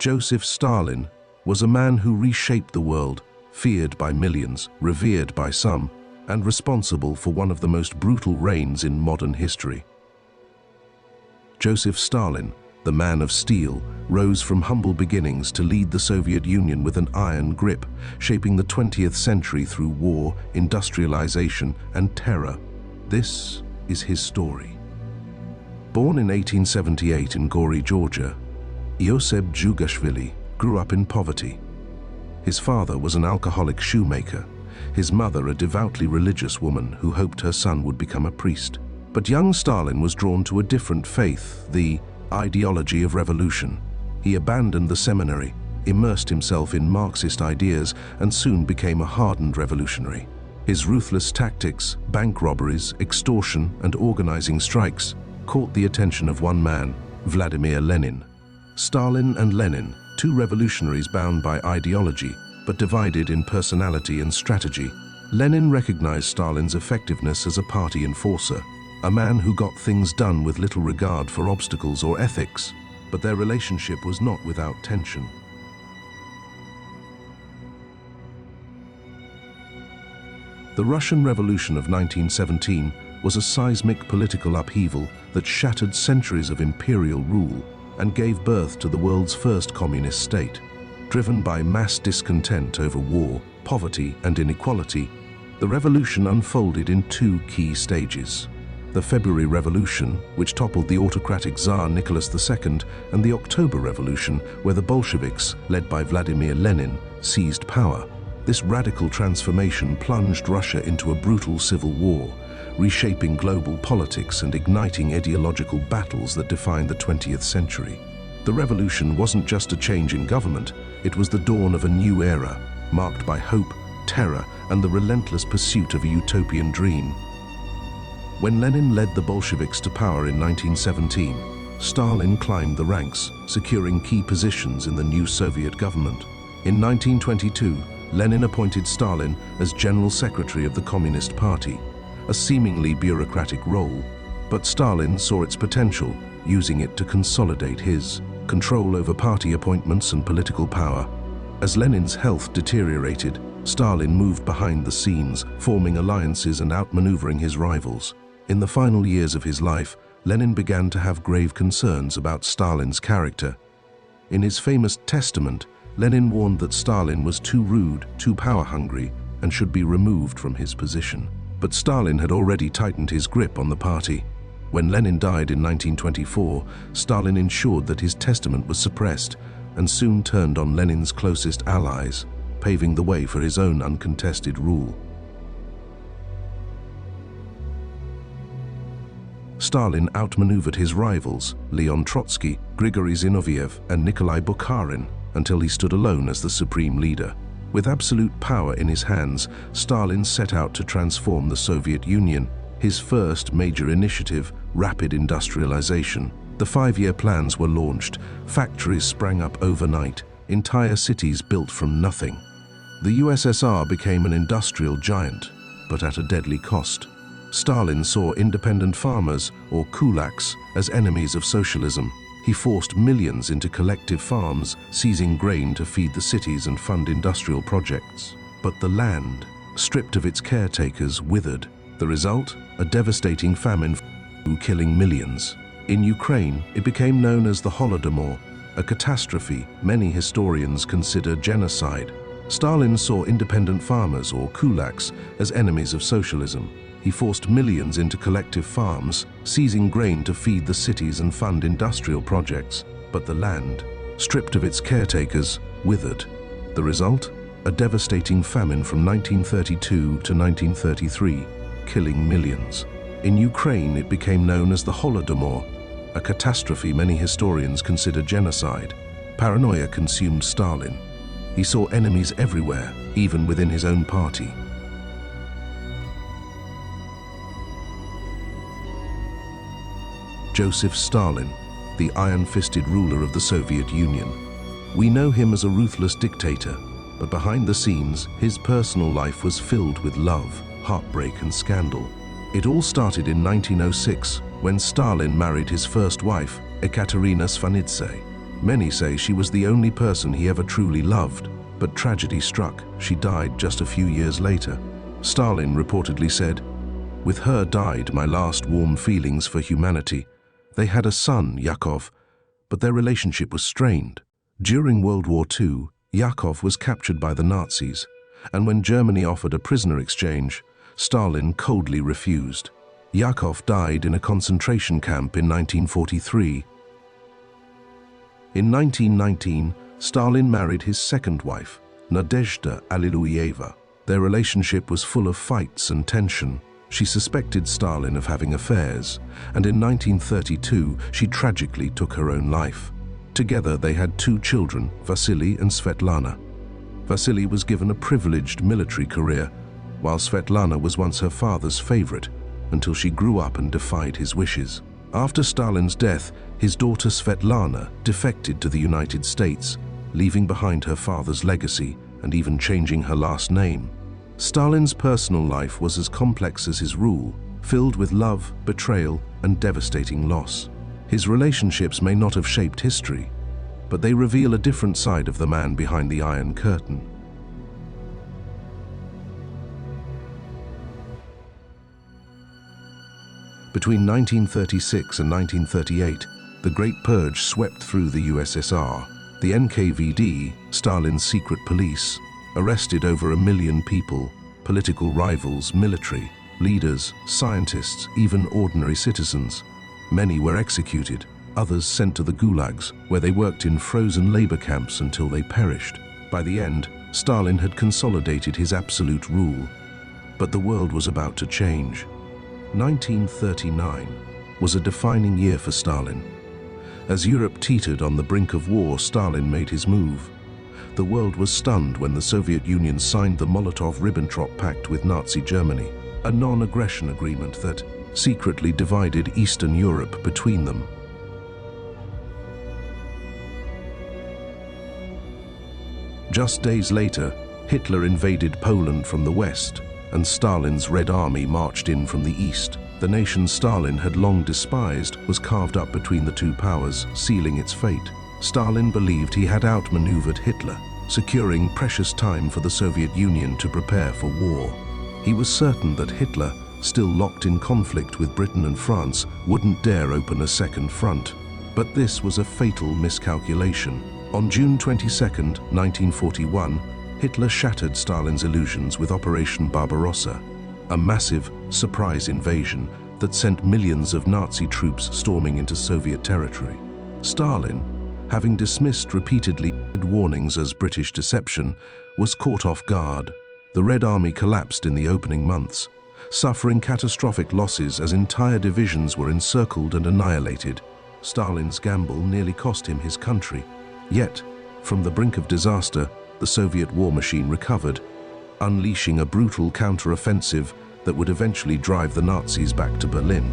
Joseph Stalin was a man who reshaped the world, feared by millions, revered by some, and responsible for one of the most brutal reigns in modern history. Joseph Stalin, the man of steel, rose from humble beginnings to lead the Soviet Union with an iron grip, shaping the 20th century through war, industrialization, and terror. This is his story. Born in 1878 in Gori, Georgia, Joseph Jugashvili grew up in poverty. His father was an alcoholic shoemaker, his mother a devoutly religious woman who hoped her son would become a priest. But young Stalin was drawn to a different faith, the ideology of revolution. He abandoned the seminary, immersed himself in Marxist ideas, and soon became a hardened revolutionary. His ruthless tactics, bank robberies, extortion, and organizing strikes caught the attention of one man, Vladimir Lenin. Stalin and Lenin, two revolutionaries bound by ideology, but divided in personality and strategy. Lenin recognized Stalin's effectiveness as a party enforcer, a man who got things done with little regard for obstacles or ethics, but their relationship was not without tension. The Russian Revolution of 1917 was a seismic political upheaval that shattered centuries of imperial rule and gave birth to the world's first communist state. Driven by mass discontent over war, poverty, and inequality, the revolution unfolded in two key stages. The February Revolution, which toppled the autocratic Tsar Nicholas II, and the October Revolution, where the Bolsheviks, led by Vladimir Lenin, seized power. This radical transformation plunged Russia into a brutal civil war, reshaping global politics and igniting ideological battles that defined the 20th century. The revolution wasn't just a change in government, it was the dawn of a new era, marked by hope, terror, and the relentless pursuit of a utopian dream. When Lenin led the Bolsheviks to power in 1917, Stalin climbed the ranks, securing key positions in the new Soviet government. In 1922, Lenin appointed Stalin as General Secretary of the Communist Party, a seemingly bureaucratic role, but Stalin saw its potential, using it to consolidate his control over party appointments and political power. As Lenin's health deteriorated, Stalin moved behind the scenes, forming alliances and outmaneuvering his rivals. In the final years of his life, Lenin began to have grave concerns about Stalin's character. In his famous testament, Lenin warned that Stalin was too rude, too power-hungry, and should be removed from his position. But Stalin had already tightened his grip on the party. When Lenin died in 1924, Stalin ensured that his testament was suppressed and soon turned on Lenin's closest allies, paving the way for his own uncontested rule. Stalin outmaneuvered his rivals, Leon Trotsky, Grigory Zinoviev, and Nikolai Bukharin, until he stood alone as the supreme leader. With absolute power in his hands, Stalin set out to transform the Soviet Union. His first major initiative, rapid industrialization. The 5-year plans were launched, factories sprang up overnight, entire cities built from nothing. The USSR became an industrial giant, but at a deadly cost. Stalin saw independent farmers, or kulaks, as enemies of socialism. He forced millions into collective farms, seizing grain to feed the cities and fund industrial projects. But the land, stripped of its caretakers, withered. The result? A devastating famine, killing millions. In Ukraine, it became known as the Holodomor, a catastrophe many historians consider genocide. Stalin saw independent farmers, or kulaks, as enemies of socialism. He forced millions into collective farms, seizing grain to feed the cities and fund industrial projects. But the land, stripped of its caretakers, withered. The result? A devastating famine from 1932 to 1933, killing millions. In Ukraine, it became known as the Holodomor, a catastrophe many historians consider genocide. Paranoia consumed Stalin. He saw enemies everywhere, even within his own party. Joseph Stalin, the iron-fisted ruler of the Soviet Union. We know him as a ruthless dictator, but behind the scenes, his personal life was filled with love, heartbreak, and scandal. It all started in 1906, when Stalin married his first wife, Ekaterina Svanidze. Many say she was the only person he ever truly loved, but tragedy struck. She died just a few years later. Stalin reportedly said, "With her died my last warm feelings for humanity." They had a son, Yakov, but their relationship was strained. During World War II, Yakov was captured by the Nazis, and when Germany offered a prisoner exchange, Stalin coldly refused. Yakov died in a concentration camp in 1943. In 1919, Stalin married his second wife, Nadezhda Alliluyeva. Their relationship was full of fights and tension. She suspected Stalin of having affairs, and in 1932 she tragically took her own life. Together they had 2 children, Vasily and Svetlana. Vasily was given a privileged military career, while Svetlana was once her father's favorite, until she grew up and defied his wishes. After Stalin's death, his daughter Svetlana defected to the United States, leaving behind her father's legacy and even changing her last name. Stalin's personal life was as complex as his rule, filled with love, betrayal, and devastating loss. His relationships may not have shaped history, but they reveal a different side of the man behind the Iron Curtain. Between 1936 and 1938, the Great Purge swept through the USSR. The NKVD, Stalin's secret police, arrested over 1 million people, political rivals, military, leaders, scientists, even ordinary citizens. Many were executed, others sent to the gulags, where they worked in frozen labor camps until they perished. By the end, Stalin had consolidated his absolute rule, but the world was about to change. 1939 was a defining year for Stalin. As Europe teetered on the brink of war, Stalin made his move. The world was stunned when the Soviet Union signed the Molotov-Ribbentrop Pact with Nazi Germany, a non-aggression agreement that secretly divided Eastern Europe between them. Just days later, Hitler invaded Poland from the west, and Stalin's Red Army marched in from the east. The nation Stalin had long despised was carved up between the two powers, sealing its fate. Stalin believed he had outmaneuvered Hitler, securing precious time for the Soviet Union to prepare for war. He was certain that Hitler, still locked in conflict with Britain and France, wouldn't dare open a second front. But this was a fatal miscalculation. On June 22, 1941, Hitler shattered Stalin's illusions with Operation Barbarossa, a massive, surprise invasion that sent millions of Nazi troops storming into Soviet territory. Stalin, having dismissed repeatedly warnings as British deception, was caught off guard. The Red Army collapsed in the opening months, suffering catastrophic losses as entire divisions were encircled and annihilated. Stalin's gamble nearly cost him his country. Yet, from the brink of disaster, the Soviet war machine recovered, unleashing a brutal counter-offensive that would eventually drive the Nazis back to Berlin.